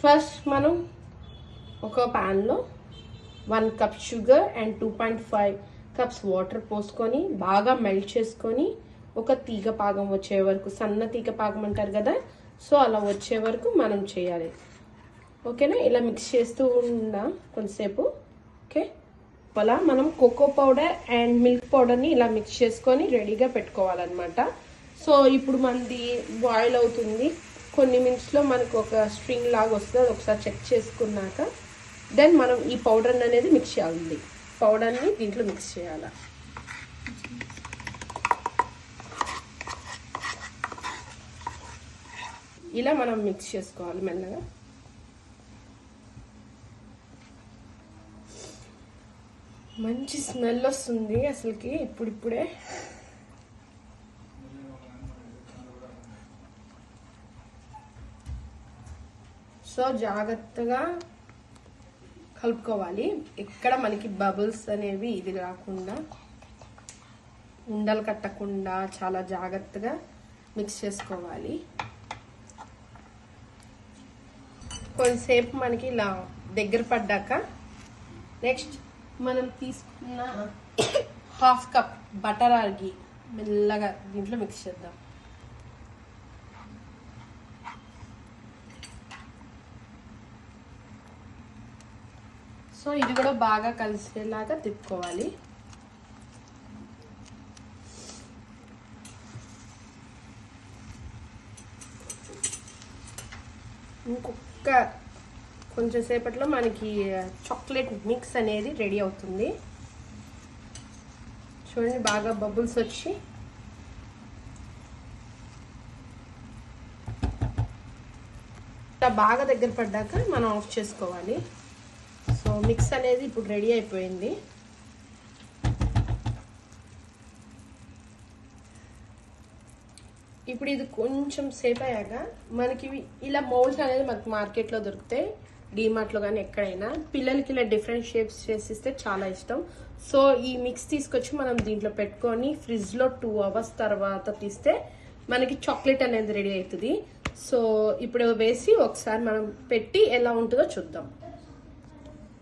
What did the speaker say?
First మనం ఒక ప్యాన్లో 1 cup sugar and 2.5 cups water పోసుకొని బాగా మెల్ట్ చేసుకొని ఒక తీగ పాకం వచ్చే వరకు, సన్న తీగ పాకం అంటారు కదా, సో అలా వచ్చే వరకు మనం చేయాలి. ఓకేనా? ఇలా మిక్స్ చేస్తూ ఉందాం కొంతసేపు. ఓకే, అలా మనం కోకో పౌడర్ అండ్ మిల్క్ పౌడర్ని ఇలా మిక్స్ చేసుకొని రెడీగా పెట్టుకోవాలన్నమాట. సో ఇప్పుడు మనది బాయిల్ అవుతుంది. కొన్ని మినిట్స్లో మనకు ఒక స్ట్రింగ్ లాగా వస్తుంది. ఒకసారి చెక్ చేసుకున్నాక దెన్ మనం ఈ పౌడర్ అనేది మిక్స్ చేయాలి. పౌడర్ని దీంట్లో మిక్స్ చేయాలి. ఇలా మనం మిక్స్ చేసుకోవాలి మెల్లగా. మంచి స్మెల్ వస్తుంది అసలుకి ఇప్పుడిప్పుడే. సో జాగ్రత్తగా కలుపుకోవాలి. ఎక్కడ మనకి బబుల్స్ అనేవి ఇది రాకుండా, ఉండలు కట్టకుండా చాలా జాగ్రత్తగా మిక్స్ చేసుకోవాలి. కొంతసేపు మనకి ఇలా దగ్గర పడ్డాక నెక్స్ట్ మనం తీసుకున్న 1/2 కప్ బటర్ ఆర్ ఘీ మెల్లగా దీంట్లో మిక్స్ చేద్దాం. సో ఇది కూడా బాగా కలిసేలాగా తిప్పుకోవాలి. ఇంకొక కొంచెం సేపట్లో మనకి చాక్లెట్ మిక్స్ అనేది రెడీ అవుతుంది. చూడండి బాగా బబుల్స్ వచ్చి బాగా దగ్గర పడ్డాక మనం ఆఫ్ చేసుకోవాలి. సో మిక్స్ అనేది ఇప్పుడు రెడీ అయిపోయింది. ఇప్పుడు ఇది కొంచెం సేపు అయ్యాక మనకి ఇలా మౌల్స్ అనేది మనకి మార్కెట్లో దొరుకుతాయి, డీమార్ట్లో కానీ ఎక్కడైనా. పిల్లలకి ఇలా డిఫరెంట్ షేప్స్ చేసిస్తే చాలా ఇష్టం. సో ఈ మిక్స్ తీసుకొచ్చి మనం దీంట్లో పెట్టుకొని ఫ్రిడ్జ్లో 2 అవర్స్ తర్వాత తీస్తే మనకి చాక్లెట్ అనేది రెడీ అవుతుంది. సో ఇప్పుడు వేసి ఒకసారి మనం పెట్టి ఎలా ఉంటుందో చూద్దాం.